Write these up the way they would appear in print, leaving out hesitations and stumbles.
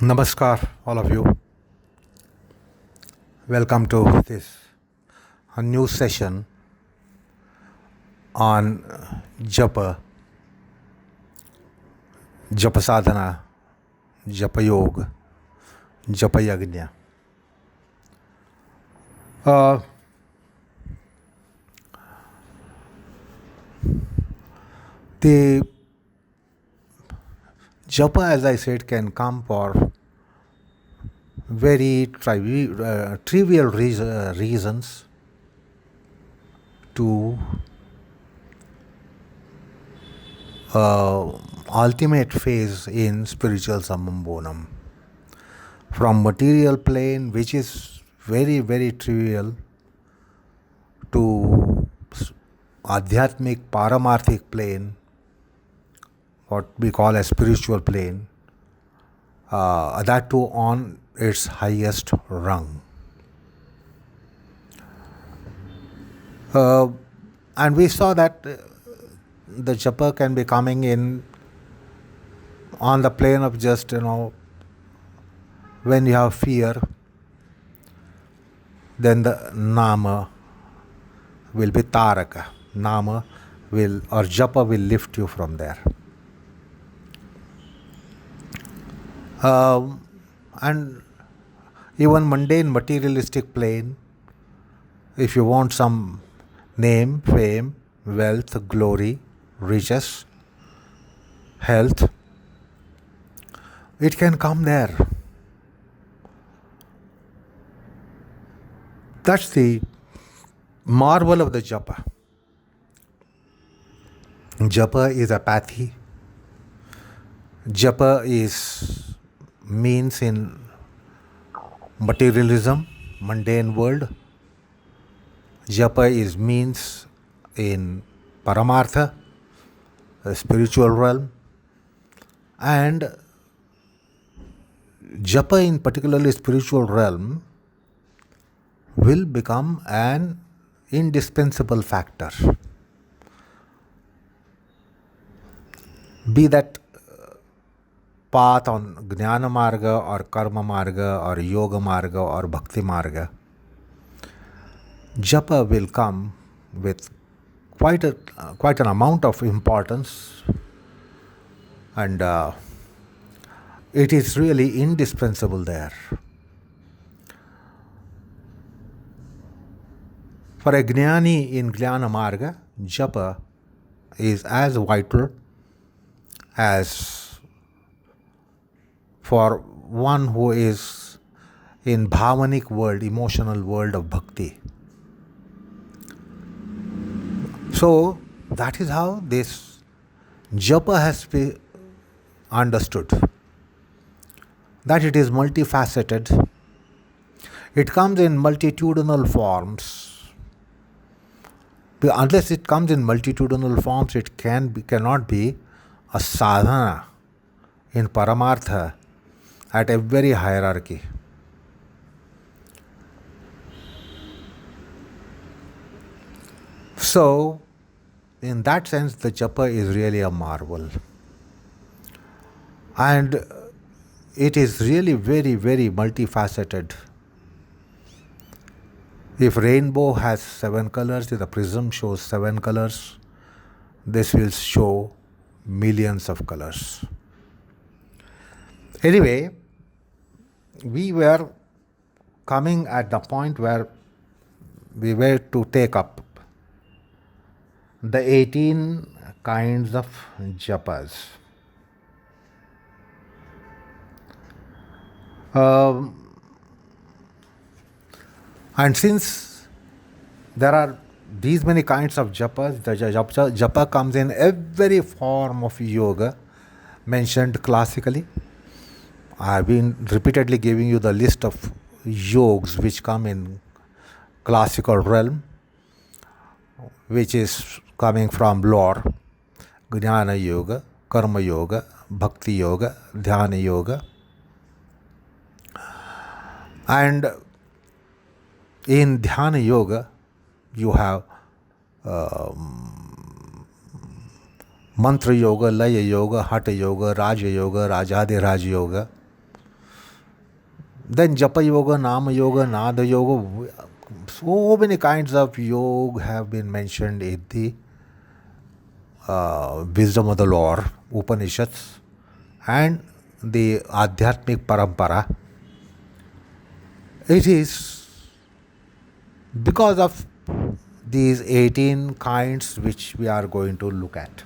Namaskar, all of you. Welcome to this a new session on Japa, Japa sadhana, Japa yoga, Japa yagna. Uh, the Japa, as I said, can come for very trivial reasons to ultimate phase in spiritual samambonam. From material plane, which is very, very trivial, to adhyatmic, paramarthic plane, what we call a spiritual plane, that too on its highest rung. And we saw that the japa can be coming in on the plane of just, when you have fear, then the nama will be taraka. Nama will, or japa will lift you from there. And even mundane materialistic plane, if you want some name, fame, wealth, glory, riches, health, it can come there. That's the marvel of the japa. Japa is apathy. Japa is means in materialism, mundane world. Japa is means in paramartha, the spiritual realm. And japa in particularly spiritual realm will become an indispensable factor. Be that path on jnana marga or karma marga or yoga marga or bhakti marga, japa will come with quite an amount of importance, and it is really indispensable there. For a jnani in jnana marga, japa is as vital as for one who is in bhavanic world, emotional world of bhakti. So that is how this japa has to be understood. That it is multifaceted. It comes in multitudinal forms. Unless it comes in multitudinal forms, it cannot be a sadhana in paramartha at a very hierarchy. So, in that sense, the japa is really a marvel. And it is really very, very multifaceted. If rainbow has 7 colors, if the prism shows 7 colors, this will show millions of colors. Anyway, we were coming at the point where we were to take up the 18 kinds of japas. And since there are these many kinds of japas, the japa comes in every form of yoga mentioned classically. I have been repeatedly giving you the list of yogs which come in classical realm, which is coming from lore: jnana yoga, karma yoga, bhakti yoga, dhyana yoga. And in dhyana yoga, you have mantra yoga, laya yoga, hatha yoga, raja yoga, rajadhi raj yoga. Then Japa Yoga, Nama Yoga, Nada Yoga. So many kinds of yoga have been mentioned in the wisdom of the Lord, Upanishads, and the Adhyatmic Parampara. It is because of these 18 kinds which we are going to look at.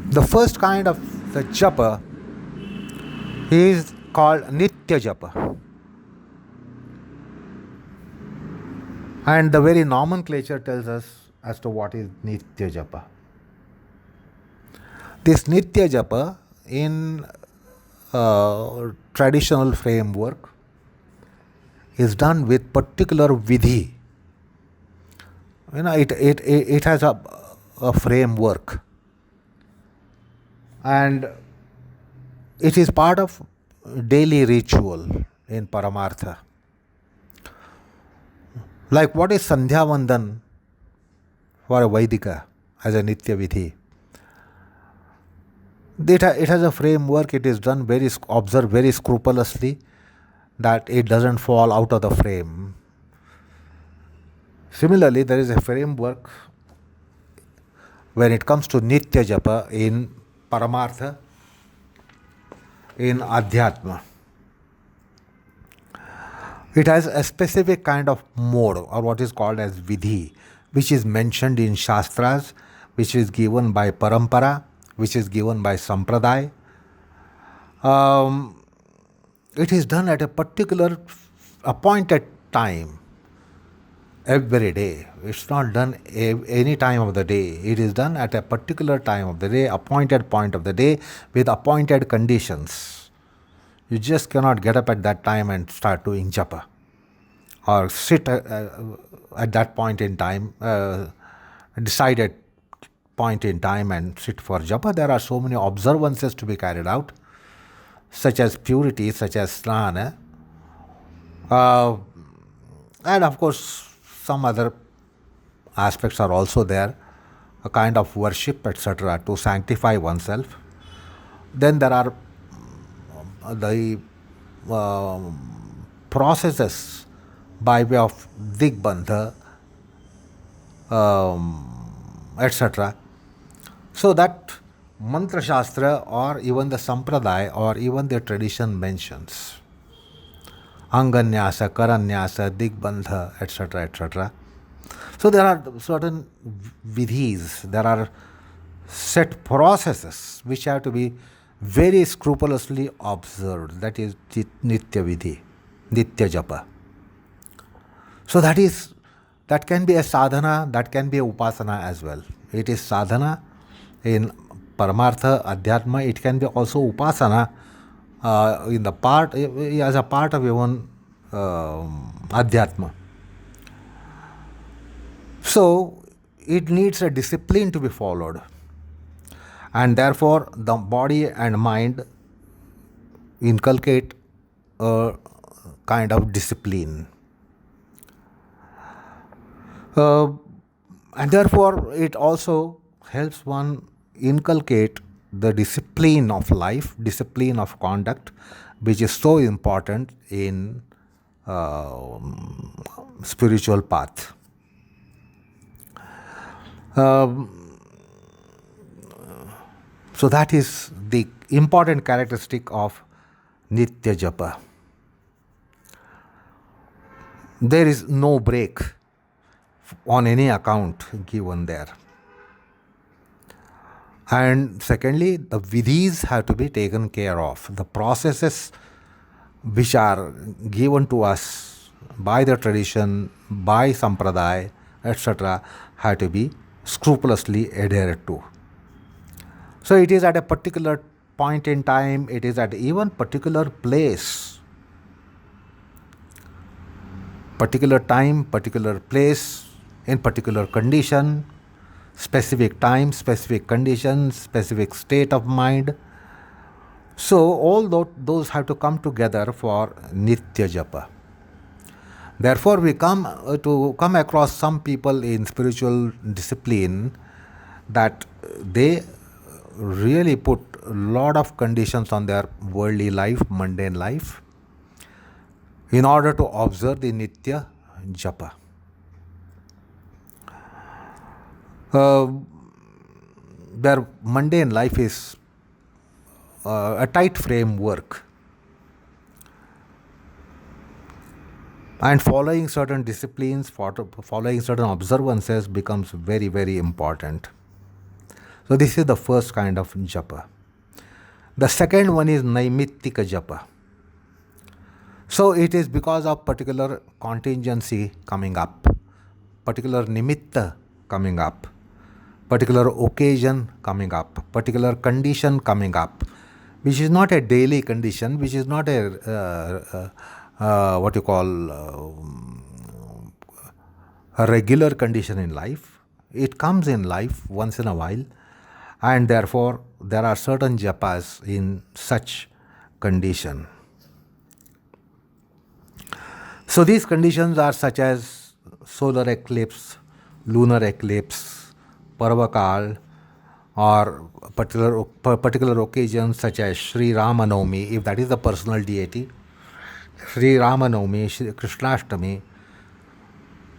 The first kind of the japa is called Nitya Japa. And the very nomenclature tells us as to what is Nitya Japa. This Nitya Japa in traditional framework is done with particular vidhi. It has a framework, and it is part of daily ritual in Paramartha. Like what is Sandhya Vandan for a Vaidika as a Nitya Vidhi? It has a framework, it is done observed very scrupulously that it doesn't fall out of the frame. Similarly, there is a framework when it comes to Nitya Japa in Paramartha, in Adhyatma. It has a specific kind of mode, or what is called as vidhi, which is mentioned in Shastras, which is given by Parampara, which is given by Sampradaya. It is done at a particular appointed time every day. It's not done any time of the day. It is done at a particular time of the day, appointed point of the day, with appointed conditions. You just cannot get up at that time and start doing japa, or sit at that point in time, decided point in time, and sit for japa. There are so many observances to be carried out, such as purity, such as snana, and of course some other aspects are also there, a kind of worship, etc., to sanctify oneself. Then there are the processes by way of digbandha, etc. So that mantra shastra or even the sampradaya or even the tradition mentions anganyasa, karanyasa, digbandha, etc., etc. So there are certain vidhis, there are set processes which have to be very scrupulously observed. That is Nitya Vidhi, Nitya Japa. So that can be a sadhana, that can be a upasana as well. It is sadhana in Paramartha, Adhyatma. It can be also upasana in the part as a part of even Adhyatma. So it needs a discipline to be followed, and therefore the body and mind inculcate a kind of discipline. And therefore it also helps one inculcate the discipline of life, discipline of conduct, which is so important in spiritual path. So that is the important characteristic of Nitya Japa. There is no break on any account given there. And secondly, the vidhis have to be taken care of. The processes which are given to us by the tradition, by sampradaya, etc., have to be scrupulously adhered to. So it is at a particular point in time, it is at even particular place, particular time, particular place, in particular condition, specific time, specific conditions, specific state of mind. So all those have to come together for Nitya Japa. Therefore, we come across some people in spiritual discipline that they really put a lot of conditions on their worldly life, mundane life, in order to observe the Nitya Japa. Their mundane life is a tight framework, and following certain disciplines, following certain observances becomes very, very important. So this is the first kind of japa. The second one is Naimittika japa. So it is because of particular contingency coming up, particular nimitta coming up, particular occasion coming up, particular condition coming up, which is not a daily condition, which is not what you call a regular condition in life. It comes in life once in a while, and therefore there are certain japas in such condition. So these conditions are such as solar eclipse, lunar eclipse, parvakal, or particular occasions such as Sri Ramanavmi, if that is the personal deity, Sri Ramanavmi, Shri Krishnashtami,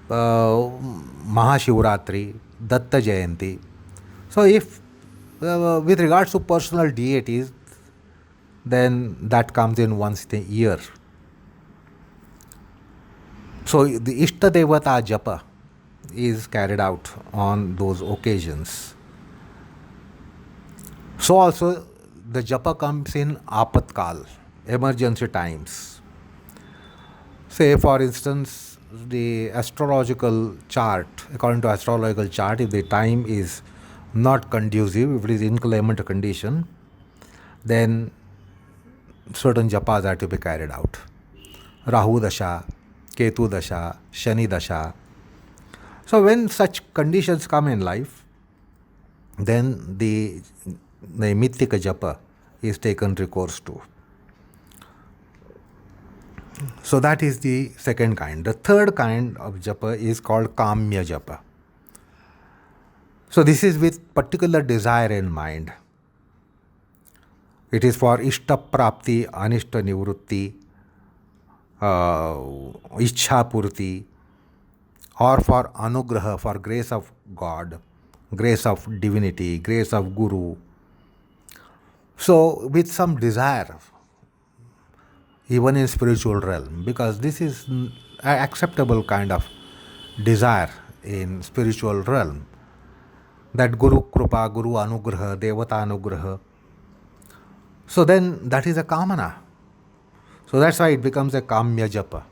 Mahashivratri, Datta Jayanti. So if with regards to personal deities, then that comes in once a year. So the Ishta Devata Japa is carried out on those occasions. So also the Japa comes in Apatkal, emergency times. Say for instance, the astrological chart, according to astrological chart, if the time is not conducive, if it is inclement condition, then certain japas are to be carried out. Rahu Dasha, Ketu Dasha, Shani Dasha. So when such conditions come in life, then the Naimittika japa is taken recourse to. So that is the second kind. The third kind of japa is called Kamya japa. So this is with particular desire in mind. It is for Ishta Prapti, Anishta Nivrutti, Ichha Purti, or for anugraha, for grace of God, grace of divinity, grace of Guru. So with some desire, even in spiritual realm, because this is an acceptable kind of desire in spiritual realm, that Guru Krupa, Guru Anugraha, Devata Anugraha. So then that is a kamana. So that's why it becomes a kamya japa.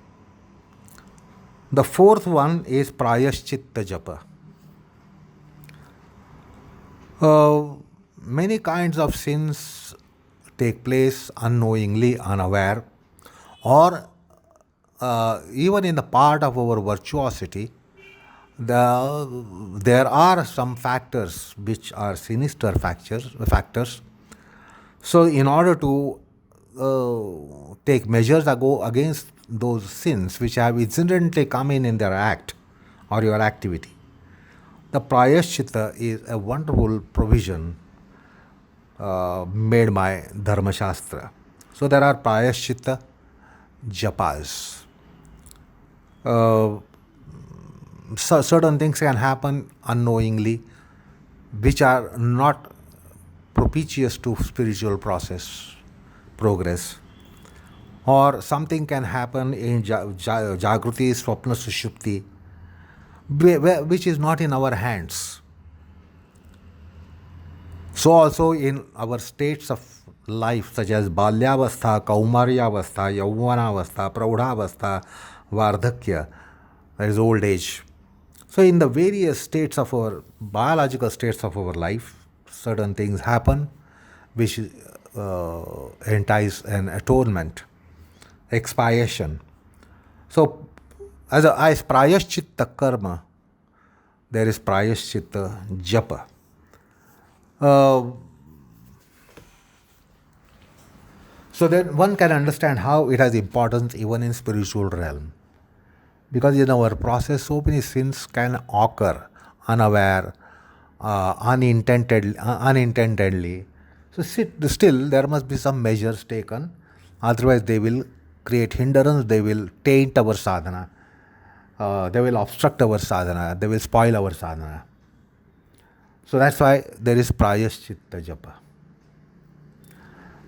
The fourth one is Prayascit japa. Many kinds of sins take place unknowingly, unaware, or even in the part of our virtuosity, there are some factors which are sinister factors. So in order to take measures against those sins which have incidentally come in their act or your activity, the Prayascita is a wonderful provision made by Dharma Shastra. So there are Prayascita japas. So certain things can happen unknowingly which are not propitious to spiritual progress, or something can happen in Jagruti, Swapna, Sushupti, which is not in our hands. So also in our states of life such as Balyavastha, Kaumaryavastha, Yauvanavastha, Praudhavastha, Vardhakya, that is old age. So in the various states of our biological states of our life, certain things happen which entice an atonement, expiation. So as Prayascitta karma, there is Prayascitta japa. So then one can understand how it has importance even in spiritual realm. Because in our process, so many sins can occur unaware, unintendedly. So still there must be some measures taken, otherwise they will create hindrance, they will taint our sadhana, they will obstruct our sadhana, they will spoil our sadhana. So that's why there is Prayascit japa.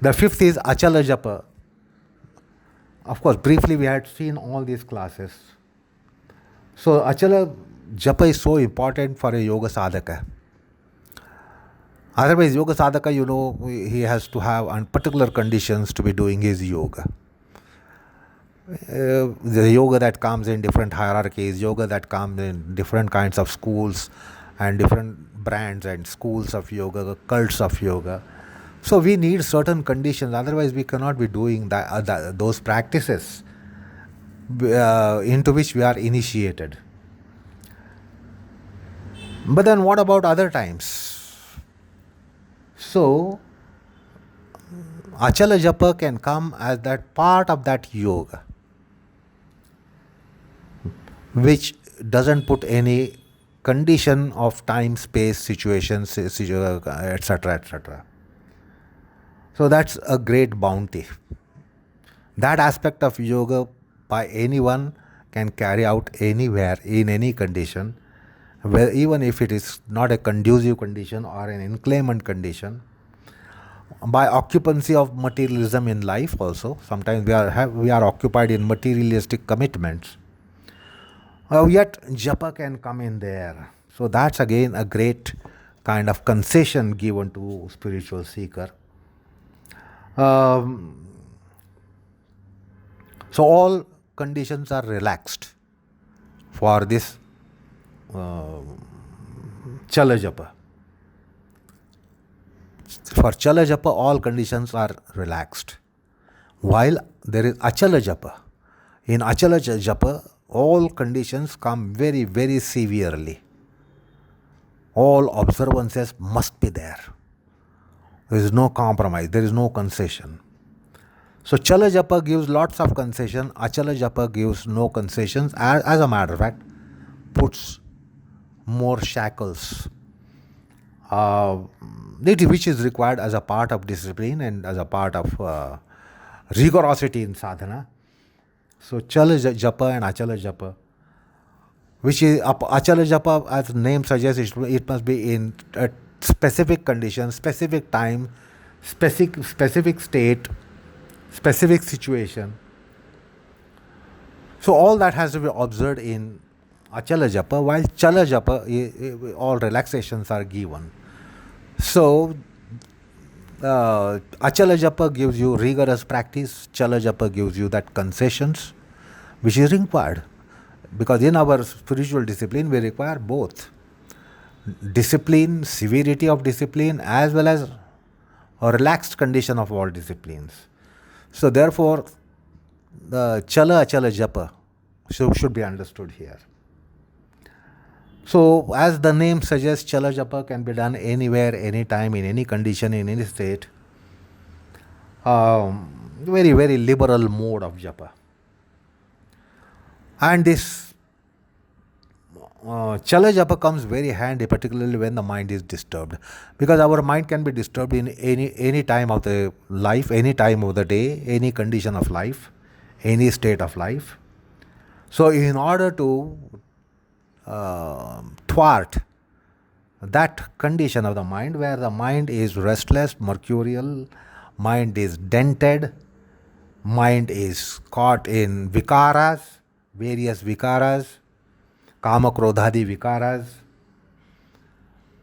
The fifth is achala japa. Of course, briefly we had seen all these classes. So achala japa is so important for a yoga sadhaka. Otherwise, yoga sadhaka, he has to have particular conditions to be doing his yoga. The yoga that comes in different hierarchies, yoga that comes in different kinds of schools and different brands and schools of yoga, cults of yoga. So we need certain conditions, otherwise we cannot be doing those practices into which we are initiated. But then what about other times? So, achala japa can come as that part of that yoga, which doesn't put any condition of time, space, situations, etc., etc. So that's a great bounty. That aspect of yoga by anyone can carry out anywhere, in any condition, where even if it is not a conducive condition or an inclement condition, by occupancy of materialism in life also. Sometimes we are occupied in materialistic commitments. Yet japa can come in there. So that's again a great kind of concession given to spiritual seeker. So all conditions are relaxed for this chala japa. For chala japa, all conditions are relaxed. While there is achala japa, in achala japa, all conditions come very, very severely. All observances must be there. There is no compromise, there is no concession. So chala japa gives lots of concession, achala japa gives no concessions, as a matter of fact, puts more shackles, which is required as a part of discipline and as a part of rigorosity in sadhana. So chala japa and achala japa, which is achala japa, as the name suggests, it must be in a specific condition, specific time, specific state, specific situation. So all that has to be observed in achala japa, while chala japa, all relaxations are given. So achala japa gives you rigorous practice, chala japa gives you that concessions, which is required. Because in our spiritual discipline, we require both discipline, severity of discipline, as well as a relaxed condition of all disciplines. So therefore, the chala achala japa should be understood here. So as the name suggests, chala japa can be done anywhere, anytime, in any condition, in any state. Very, very liberal mode of japa. And this chala japa comes very handy, particularly when the mind is disturbed, because our mind can be disturbed in any time of the life, any time of the day, any condition of life, any state of life. So in order to thwart that condition of the mind, where the mind is restless, mercurial, mind is dented, mind is caught in vikaras, various vikaras, kama krodhadi vikaras.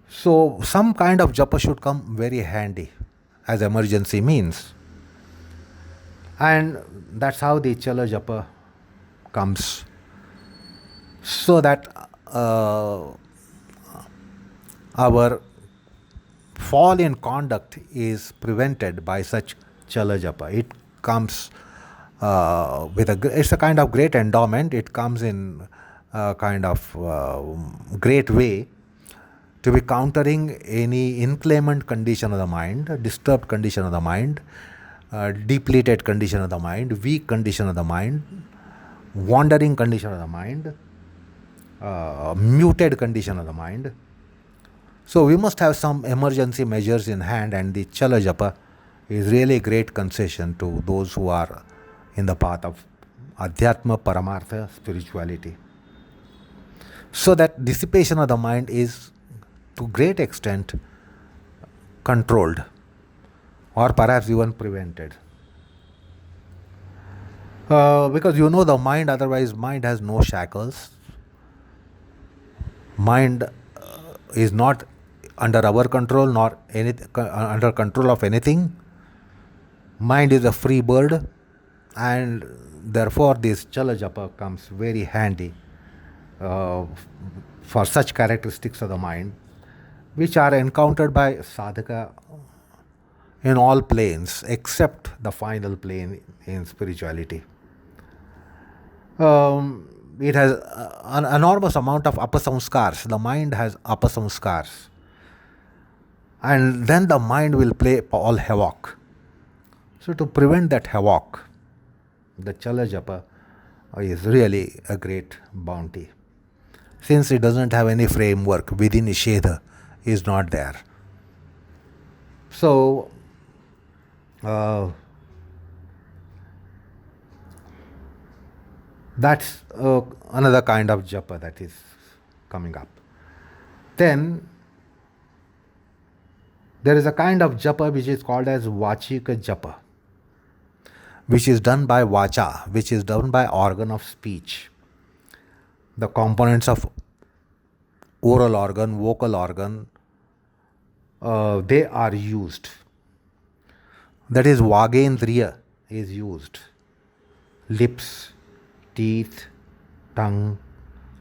So some kind of japa should come very handy as emergency means. And that's how the chala japa comes. So that our fall in conduct is prevented by such chala japa. It comes it's a kind of great endowment. It comes in a kind of great way to be countering any inclement condition of the mind, disturbed condition of the mind, depleted condition of the mind, weak condition of the mind, wandering condition of the mind, muted condition of the mind. So we must have some emergency measures in hand, and the Chala Japa is really a great concession to those who are in the path of Adhyatma Paramartha spirituality. So that dissipation of the mind is to great extent controlled or perhaps even prevented. Because the mind, otherwise, mind has no shackles. Mind is not under our control nor under control of anything. Mind is a free bird, and therefore this Chala Japa comes very handy for such characteristics of the mind which are encountered by sadhaka in all planes except the final plane in spirituality. It has an enormous amount of apasamskars. The mind has apasamskars. And then the mind will play all havoc. So to prevent that havoc, the Chala Japa is really a great bounty. Since it doesn't have any framework, vidhi nishedha is not there. So, that's another kind of japa that is coming up. Then there is a kind of japa which is called as vachika japa, which is done by vacha, which is done by organ of speech. The components of oral organ, vocal organ, they are used. That is, vagendriya is used. Lips, teeth, tongue,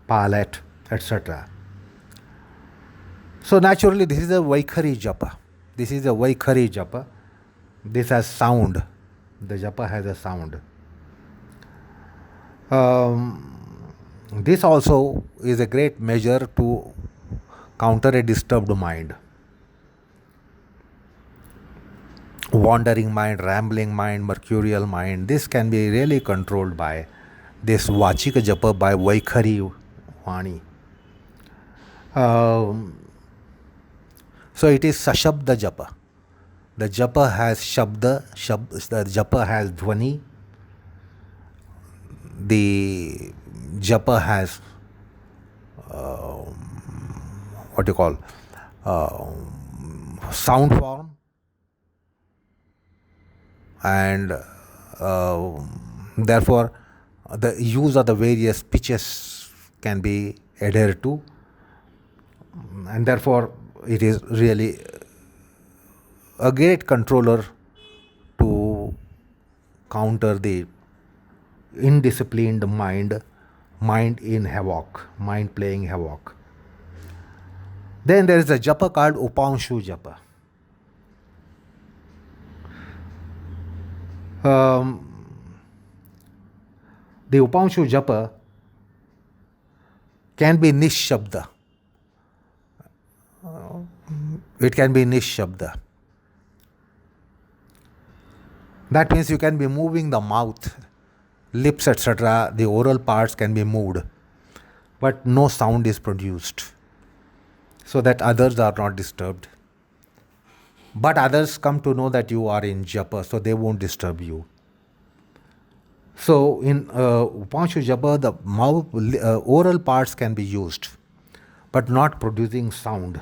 palate, etc. So naturally, this is a Vaikhari japa. This is a Vaikhari japa. This has sound. The japa has a sound. This also is a great measure to counter a disturbed mind. Wandering mind, rambling mind, mercurial mind, this can be really controlled by this Vachika Japa, by Vaikhari Vani. So it is Sashabda Japa. The Japa has Shabda, the Japa has Dhvani, the Japa has sound form, and therefore the use of the various pitches can be adhered to, and therefore it is really a great controller to counter the indisciplined mind in havoc, mind playing havoc. Then there is a japa called Upanshu japa. The Upanshu japa can be nishabda. It can be nishabda. That means you can be moving the mouth, lips, etc. The oral parts can be moved, but no sound is produced, so that others are not disturbed. But others come to know that you are in japa, so they won't disturb you. So in Upanshu japa, the mouth, oral parts can be used, but not producing sound,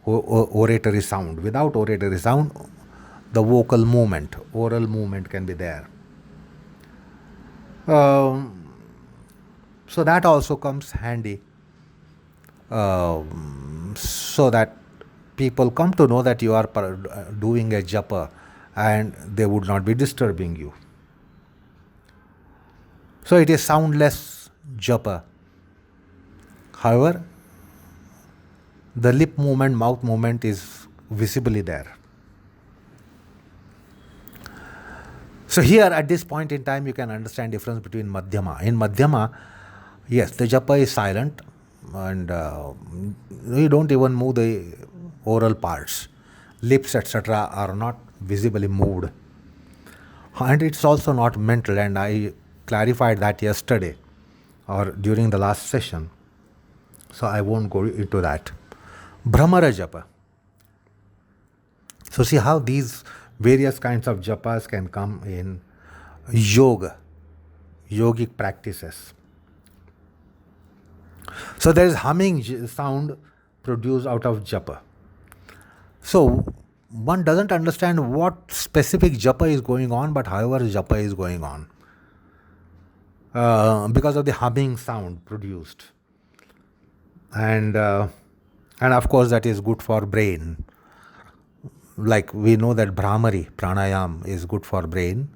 oratory sound. Without oratory sound, the vocal movement, oral movement can be there. So that also comes handy, so that people come to know that you are doing a japa and they would not be disturbing you. So it is soundless japa. However, the lip movement, mouth movement is visibly there. So here at this point in time you can understand difference between Madhyama. In Madhyama, yes, the japa is silent and you don't even move the oral parts. Lips, etc. are not visibly moved. And it's also not mental, and I clarified that yesterday or during the last session. So I won't go into that. Brahmara japa. So see how these various kinds of japas can come in yoga, yogic practices. So there is humming sound produced out of japa. So one doesn't understand what specific japa is going on, but however japa is going on because of the humming sound produced, and of course that is good for brain. Like we know that Brahmari pranayam is good for brain.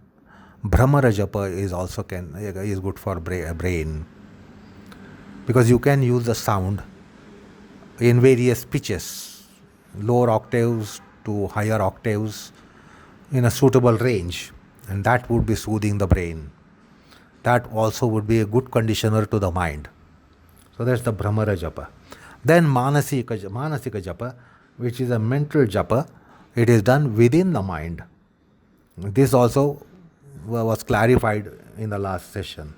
Brahmara japa is good for brain, because you can use the sound in various pitches, lower octaves to higher octaves, in a suitable range, and that would be soothing the brain. That also would be a good conditioner to the mind. So that's the Brahmara japa. Then manasika japa, which is a mental japa. It is done within the mind. This also was clarified in the last session.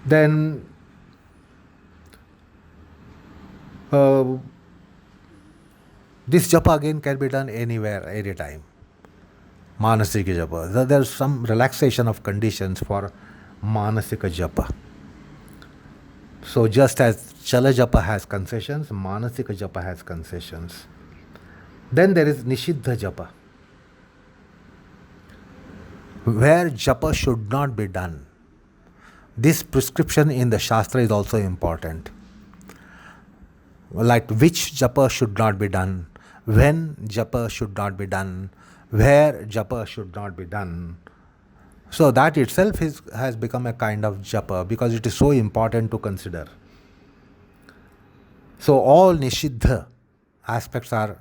Then this japa again can be done anywhere, anytime. Manasika japa. There's some relaxation of conditions for manasika japa. So just as Chala japa has concessions, Manasika japa has concessions. Then there is Nishiddha japa, where japa should not be done. This prescription in the Shastra is also important. Like which japa should not be done, when japa should not be done, where japa should not be done. So that itself has become a kind of japa, because it is so important to consider. So all nishiddha aspects are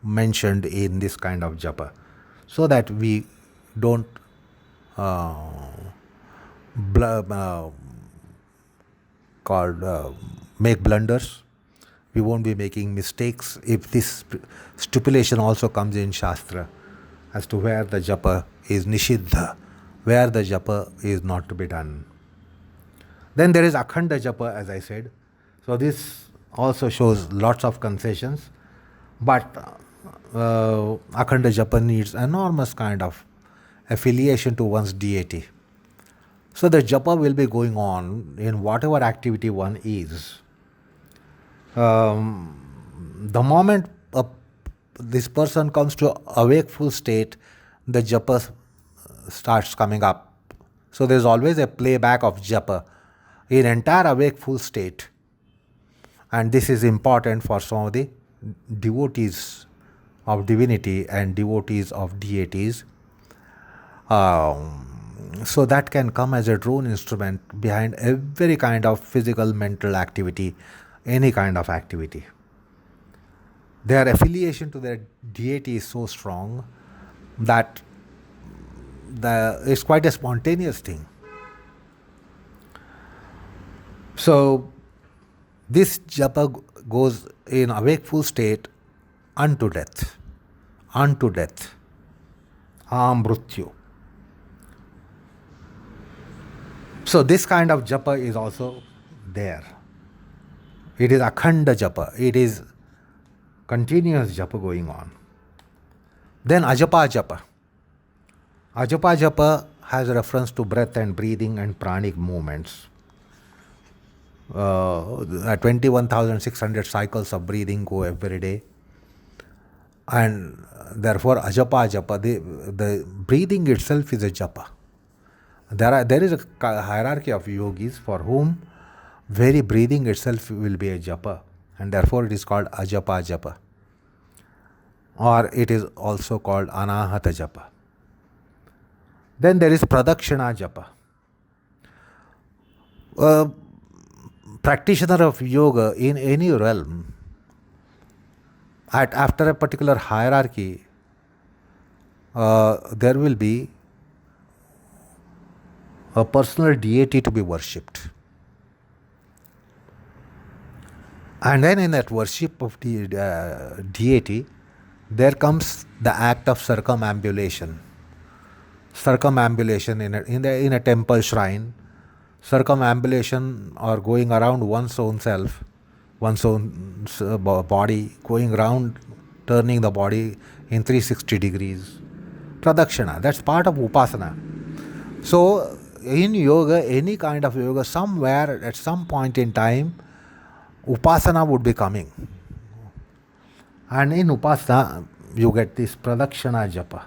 mentioned in this kind of japa, so that we don't make blunders. We won't be making mistakes if this stipulation also comes in Shastra as to where the japa is nishiddha, where the japa is not to be done. Then there is akhanda japa, as I said. So this also shows lots of concessions, but akhanda japa needs enormous kind of affiliation to one's deity. So the japa will be going on in whatever activity one is. The moment this person comes to awakeful state, the japa starts coming up. So there's always a playback of japa in entire awakeful state. And this is important for some of the devotees of divinity and devotees of deities. So that can come as a drone instrument behind every kind of physical, mental activity, any kind of activity. Their affiliation to their deity is so strong that it's quite a spontaneous thing. So this japa goes in awakeful state unto death, amrutyu. So this kind of japa is also there. It is akhanda japa. It is continuous japa going on. Then ajapa japa. Ajapa japa has reference to breath and breathing and pranic movements. 21,600 cycles of breathing go every day. And therefore ajapa japa, the breathing itself is a japa. There is a hierarchy of yogis for whom very breathing itself will be a japa, and therefore it is called ajapa japa, or it is also called anahata japa. Then there is pradakshina japa. A practitioner of yoga in any realm, after a particular hierarchy, there will be a personal deity to be worshipped. And then in that worship of the deity, there comes the act of circumambulation. Circumambulation in a temple shrine. circumambulation or going around one's own self, one's own body, going around, turning the body in 360 degrees. Pradakshina, that's part of upasana. So, in yoga, any kind of yoga, somewhere at some point in time, upasana would be coming. And in upasana, you get this pradakshina japa.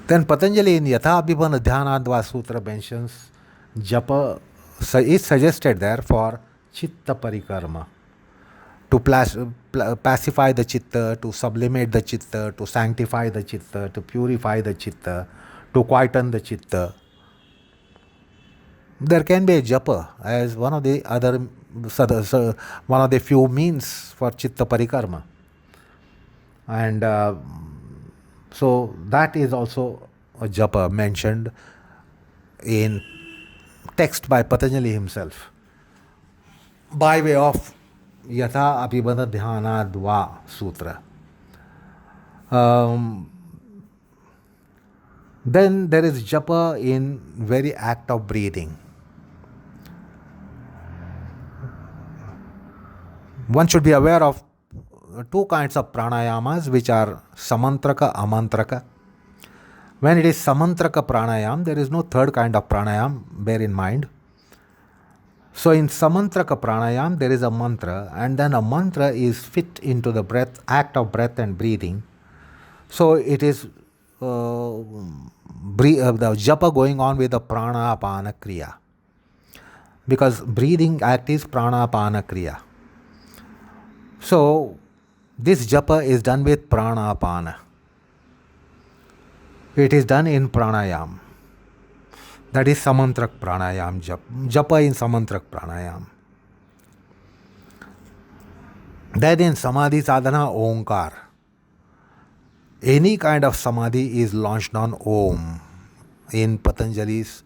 Then Patanjali in Yatha Abhibhana Dhyanadva Sutra mentions japa is suggested there for chitta parikarma, to pacify the chitta, to sublimate the chitta, to sanctify the chitta, to purify the chitta, to quieten the chitta. There can be a japa as one of the other, one of the few means for chitta parikarma. And so that is also a japa mentioned in text by Patanjali himself by way of Yatha Abhibhana Dhyana Dva Sutra. Then there is japa in very act of breathing. One should be aware of two kinds of pranayamas, which are samantraka, amantraka. When it is samantraka pranayam, there is no third kind of pranayam, bear in mind. So in samantraka pranayam, there is a mantra, and then a mantra is fit into the breath, act of breath and breathing. So it is the japa going on with the pranapana kriya, because breathing act is pranapana kriya. So this japa is done with pranapana. It is done in pranayam. That is samantrak pranayam, japa in samantrak pranayam. Then in samadhi sadhana, omkar. Any kind of samadhi is launched on om in Patanjali's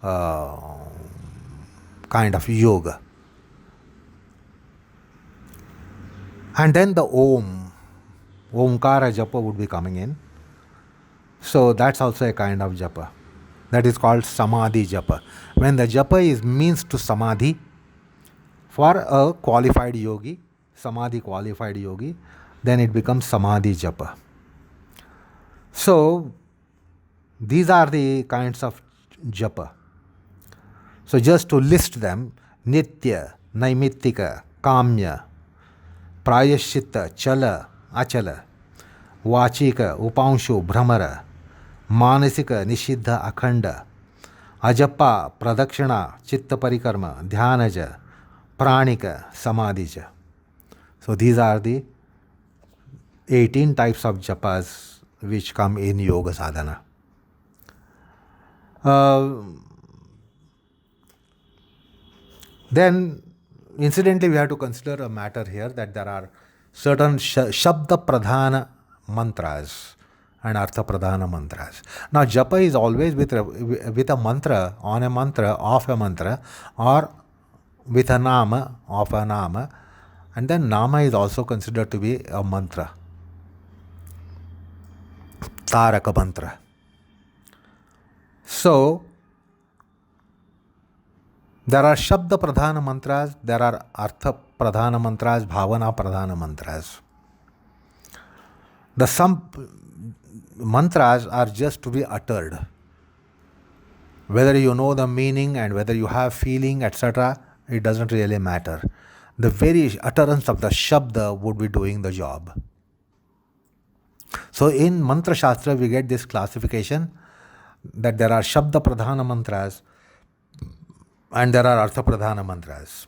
kind of yoga. And then the omkara japa would be coming in. So that's also a kind of japa. That is called samadhi japa. When the japa is means to samadhi for a qualified yogi, samadhi qualified yogi, then it becomes samadhi japa. So these are the kinds of japa. So just to list them: Nitya, Naimittika, Kamya, Prayascit, Chala, Achala, Vachika, Upanshu, Brahmara, Manasika, Nishiddha, Akhanda, Ajapa, Pradakshina, Chitta Parikarma, Dhyanaja, Pranika, Samadhija. So these are the 18 types of japas which come in yoga sadhana. Then incidentally, we have to consider a matter here, that there are certain shabda pradhana mantras and artha pradhana mantras. Now, japa is always with a mantra, on a mantra, of a mantra, or with a nama, of a nama, and then nama is also considered to be a mantra, taraka mantra. So, there are Shabda Pradhana mantras, there are Artha Pradhana mantras, Bhavana Pradhana mantras. Some mantras are just to be uttered. Whether you know the meaning and whether you have feeling, etc., it doesn't really matter. The very utterance of the Shabda would be doing the job. So in Mantra Shastra, we get this classification that there are Shabda Pradhana mantras and there are Artha Pradhana mantras.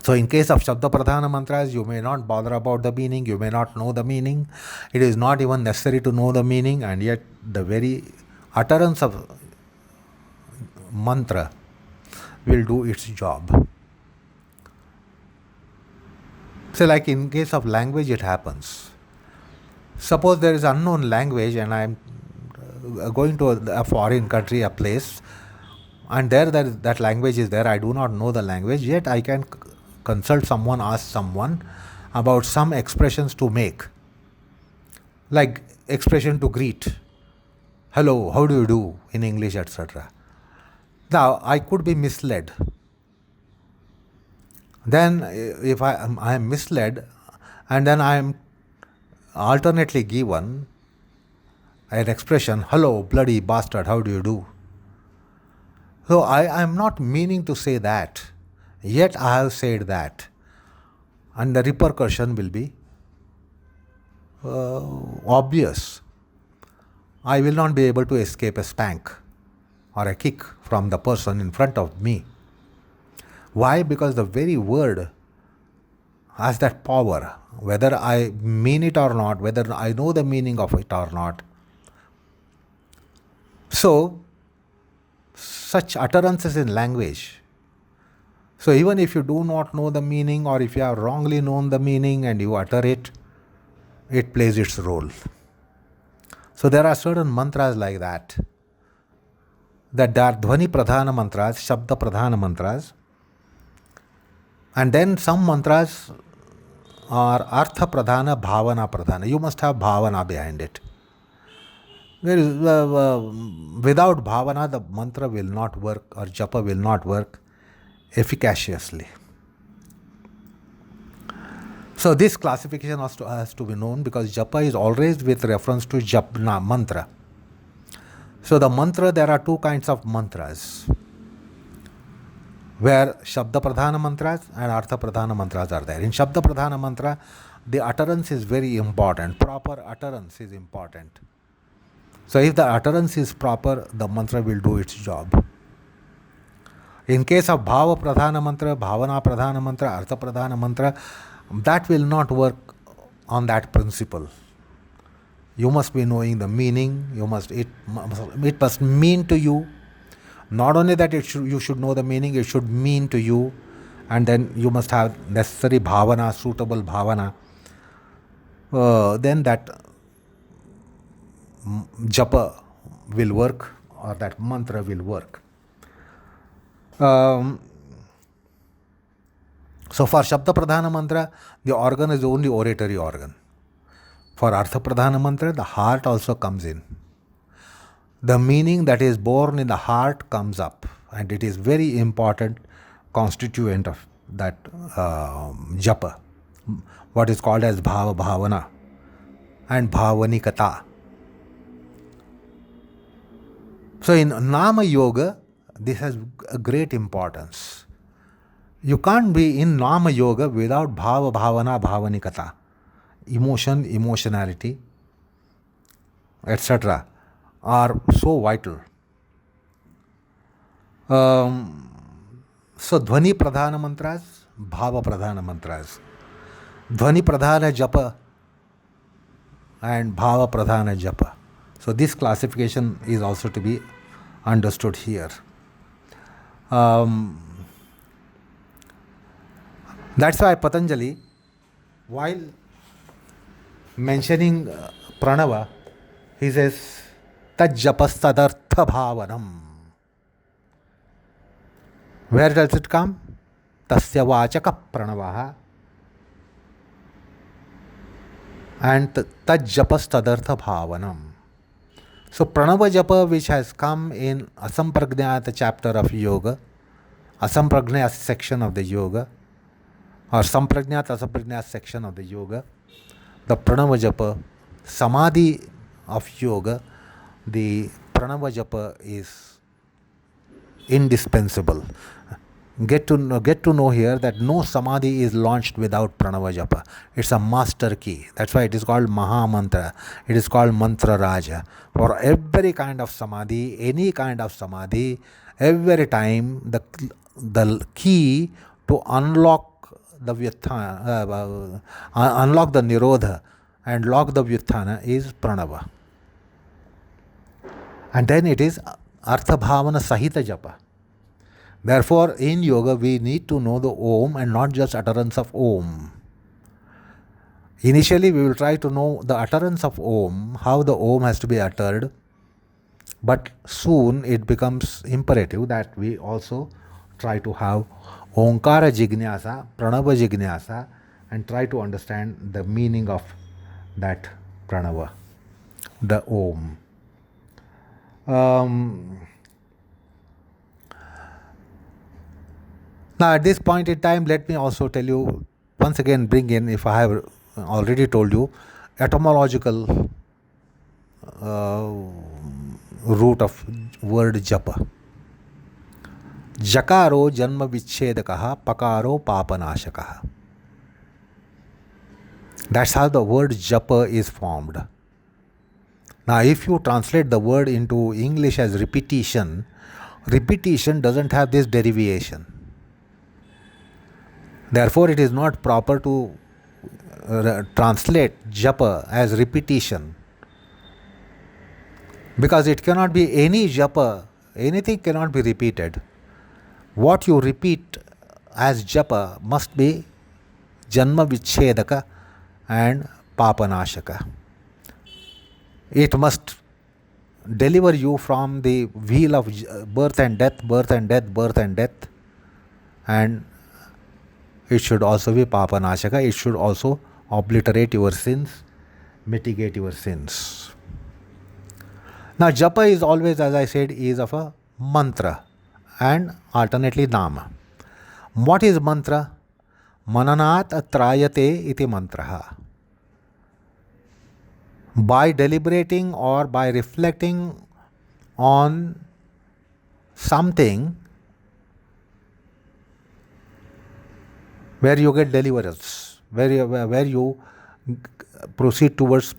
So in case of Shabda Pradhana mantras, you may not bother about the meaning, you may not know the meaning. It is not even necessary to know the meaning, and yet the very utterance of mantra will do its job. So like in case of language, it happens. Suppose there is unknown language and I am going to a foreign country, a place, and there that language is there. I do not know the language, yet I can consult someone, ask someone about some expressions to make. like expression to greet, hello, how do you do in English, etc. Now, I could be misled. Then, if I am misled, and then I am alternately given an expression, hello, bloody bastard, how do you do? So, I am not meaning to say that, yet I have said that. And the repercussion will be obvious. I will not be able to escape a spank or a kick from the person in front of me. Why? Because the very word has that power, whether I mean it or not, whether I know the meaning of it or not. So, such utterances in language. So, even if you do not know the meaning, or if you have wrongly known the meaning and you utter it, it plays its role. So, there are certain mantras like that. That there are dhvani pradhana mantras, shabda pradhana mantras, and then some mantras are artha pradhana, bhavana pradhana. You must have bhavana behind it. There is, without bhavana, the mantra will not work, or japa will not work efficaciously. So this classification has to be known, because japa is always with reference to japna, mantra. So the mantra, there are two kinds of mantras, where Shabda Pradhana mantras and Artha Pradhana mantras are there. In Shabda Pradhana mantra, the utterance is very important. Proper utterance is important. So if the utterance is proper, the mantra will do its job. In case of Bhava Pradhana mantra, Bhavana Pradhana mantra, Artha Pradhana mantra, that will not work on that principle. You must be knowing the meaning. It must mean to you. Not only that you should know the meaning, it should mean to you, and then you must have necessary bhavana, suitable bhavana. Then that japa will work, or that mantra will work. So for Shabda Pradhana mantra, the organ is only oratory organ. For Artha Pradhana mantra, the heart also comes in. The meaning that is born in the heart comes up, and it is very important constituent of that japa, what is called as bhava bhavana and bhavanikata. So in Nama Yoga, this has a great importance. You can't be in Nama Yoga without bhava bhavana bhavanikata. Emotion, emotionality, etc. are so vital. So dhvani pradhana mantras, bhava pradhana mantras. Dhvani pradhana japa and bhava pradhana japa. So this classification is also to be understood here. That's why Patanjali, while mentioning pranava, he says, Tajjapastadartha bhavanam. Where does it come? Tasya vachaka pranavaha. And Tajjapastadartha bhavanam. So pranava japa, which has come in Asampragnata chapter of yoga, Asampragnata section of the yoga, or Sampragnata Asampragnata section of the yoga, the pranava japa, samadhi of yoga, the pranava japa is indispensable. Get to know here that no samadhi is launched without pranava japa. It's a master key. That's why it is called Maha mantra. It is called mantra raja. For every kind of samadhi, any kind of samadhi, every time the key to unlock the vyuthana, unlock the nirodha and lock the vyuthana is pranava. And then it is artha bhavana sahita japa. Therefore, in yoga, we need to know the Om and not just utterance of Om. Initially, we will try to know the utterance of Om, how the Om has to be uttered. But soon it becomes imperative that we also try to have Omkara Jignasa, Pranava Jignasa, and try to understand the meaning of that Pranava. the Om. Um, Now, at this point in time, let me also tell you once again, bring in, if I have already told you, etymological uh, root of word japa. Jakaro janma vichedakaha, pakaro papanashakaha. That's how the word japa is formed. Now, if you translate the word into English as repetition, repetition doesn't have this derivation. Therefore, it is not proper to translate japa as repetition, because it cannot be any japa, anything cannot be repeated. What you repeat as japa must be janma vichedaka and papanashaka. It must deliver you from the wheel of birth and death, birth and death, birth and death, and it should also be papanashaka. It should also obliterate your sins, mitigate your sins. Now, japa is always, as I said, is of a mantra and alternately nama. What is mantra? Mananat trayate iti mantraha. By deliberating or by reflecting on something where you get deliverance, where you proceed towards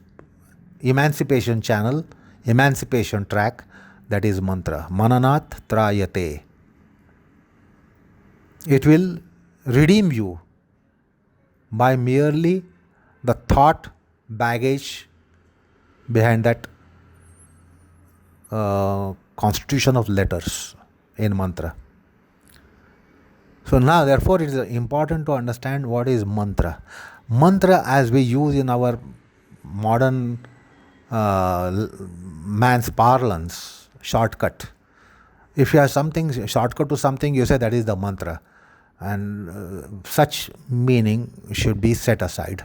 emancipation channel, emancipation track, that is mantra. Mananat trayate. It will redeem you by merely the thought baggage behind that constitution of letters in mantra. So now, therefore, it is important to understand what is mantra. Mantra, as we use in our modern man's parlance, shortcut. If you have something, shortcut to something, you say that is the mantra. And such meaning should be set aside.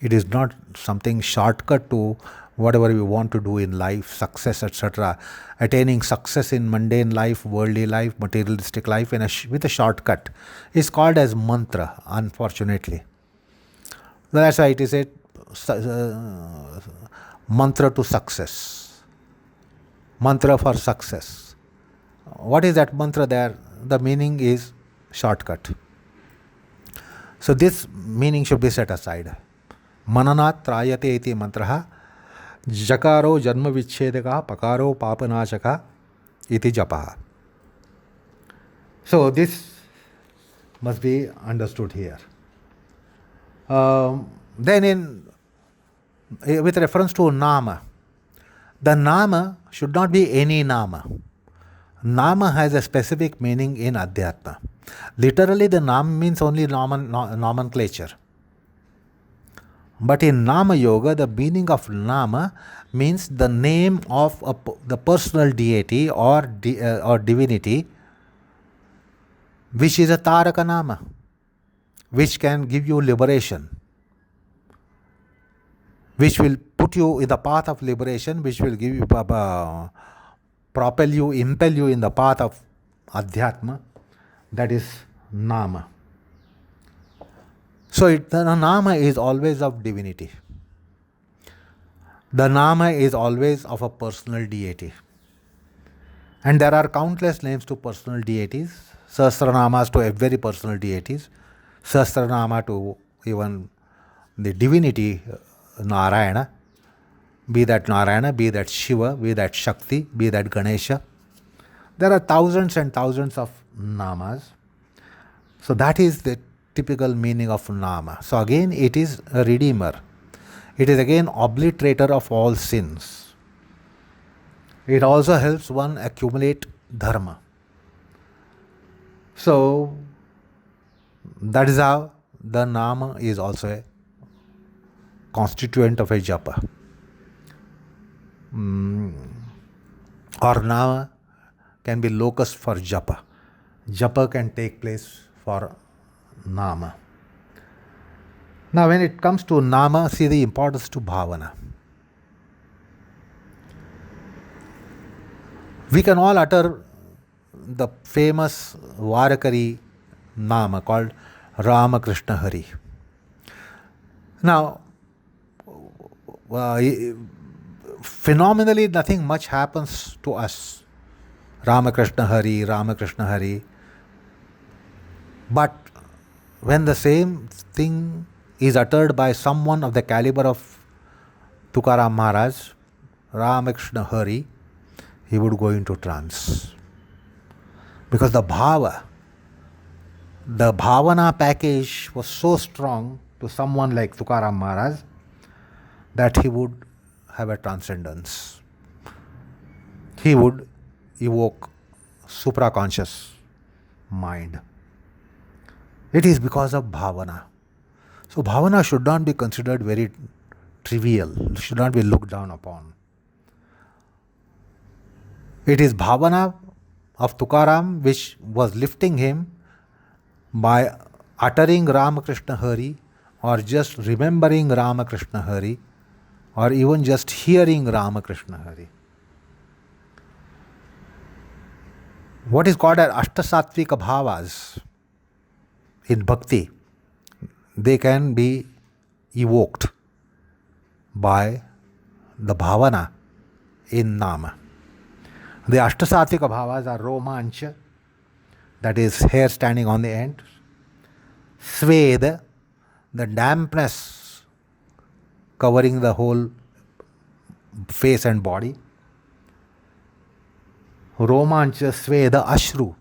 It is not something shortcut to whatever we want to do in life, success, etc. Attaining success in mundane life, worldly life, materialistic life with a shortcut is called as mantra, unfortunately. That's why it is a mantra to success, mantra for success. What is that mantra there? The meaning is shortcut. So this meaning should be set aside. Mananat trayate iti mantraha, jakaro janma vichedaka, pakaro papanashaka iti japaha. So this must be understood here. Then with reference to nama, the nama should not be any nama. Nama has a specific meaning in Adhyatma. Literally, the nam means only nomenclature. But in Nama Yoga, the meaning of Nama means the name of the personal deity or divinity, which is a Taraka Nama, which can give you liberation, which will put you in the path of liberation, which will give you, propel you, impel you in the path of Adhyatma, that is Nama. So the Nama is always of divinity. The Nama is always of a personal deity. And there are countless names to personal deities, Sahasranamas to very personal deities, Sahasranama to even the divinity Narayana, be that Shiva, be that Shakti, be that Ganesha. There are thousands and thousands of namas. So that is the typical meaning of nama. So again, it is a redeemer. It is again obliterator of all sins. It also helps one accumulate dharma. So that is how the nama is also a constituent of a japa. Or nama can be locus for japa. Japa can take place for nama. Now when it comes to nama, see the importance to bhavana. We can all utter the famous Varakari Nama called Ramakrishna Hari. Now, phenomenally, nothing much happens to us. Ramakrishna Hari, Ramakrishna Hari. But when the same thing is uttered by someone of the caliber of Tukaram Maharaj, Ramakrishna Hari, he would go into trance. Because the bhavana package was so strong to someone like Tukaram Maharaj that he would have a transcendence. He would evoke supraconscious mind. It is because of bhavana. So bhavana should not be considered very trivial, should not be looked down upon. It is bhavana of Tukaram which was lifting him by uttering Ramakrishna Hari or just remembering Ramakrishna Hari or even just hearing Ramakrishna Hari. What is called as ashtasatvika bhavas in bhakti, they can be evoked by the bhavana in nama. The ashtasatvika bhavas are romancha, that is hair standing on the end, sveda, the dampness covering the whole face and body, romancha, sveda, ashru.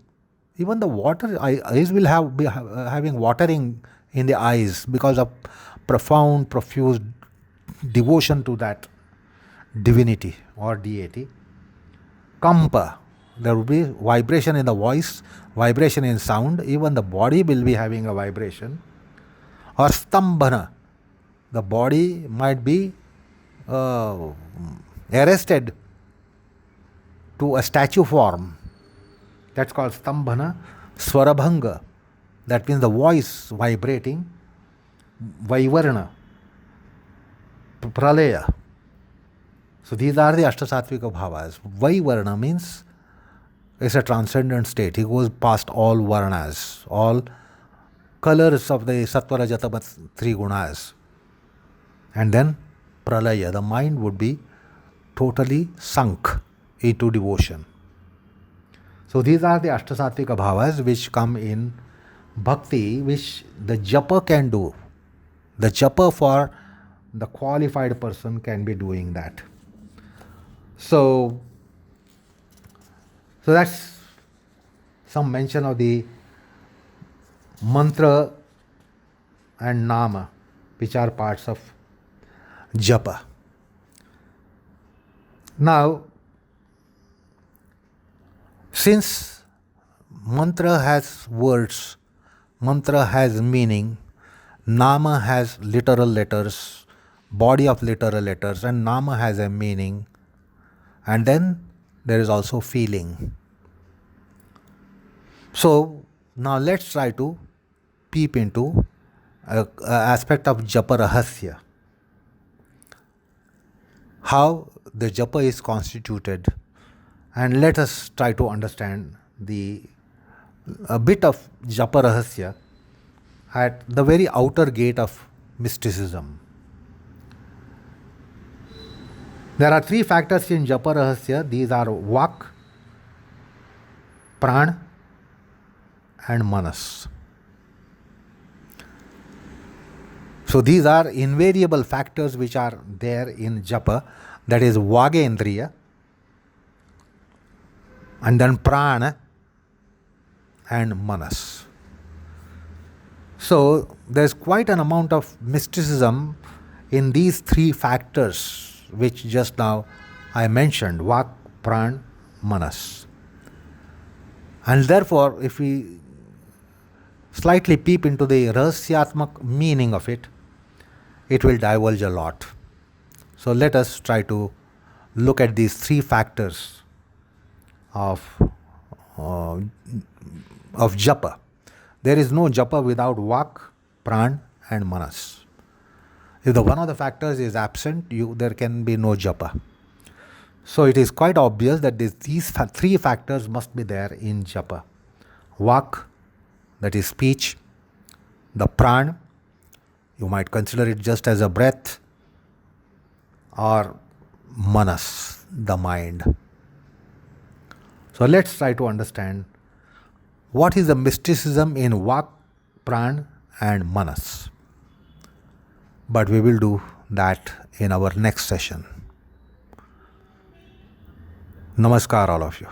Even the water, eyes will be having watering in the eyes because of profound, profuse devotion to that divinity or deity. Kampa, there will be vibration in the voice, vibration in sound, even the body will be having a vibration. Or stambhana, the body might be arrested to a statue form. That's called stambhana. Swarabhanga, that means the voice vibrating. Vaivarna, pralaya. So these are the ashtasatvika bhavas. Vaivarna means it's a transcendent state. He goes past all varnas, all colors of the sattva, raja, tamas, three gunas. And then pralaya, the mind would be totally sunk into devotion. So these are the ashtasatvika bhavas which come in bhakti, which the japa can do. The japa for the qualified person can be doing that. So that's some mention of the mantra and nama, which are parts of japa. Now, since mantra has words, mantra has meaning, nama has literal letters, body of literal letters, and nama has a meaning, and then there is also feeling. So now let's try to peep into an aspect of japa rahasya. How the japa is constituted, and let us try to understand a bit of japa rahasya at the very outer gate of mysticism. There are three factors in japa rahasya. These are vak, pran, and manas. So these are invariable factors which are there in japa, that is vagendriya, and then prana and manas. So there's quite an amount of mysticism in these three factors which just now I mentioned, vak, pran, manas. And therefore, if we slightly peep into the rahasyatmak meaning of it, it will divulge a lot. So let us try to look at these three factors of japa. There is no japa without vak, pran, and manas. If one of the factors is absent, there can be no japa. So it is quite obvious that these three factors must be there in japa. Vak, that is speech, the pran, you might consider it just as a breath, or manas, the mind. So let's try to understand what is the mysticism in vak, pran, and manas. But we will do that in our next session. Namaskar, all of you.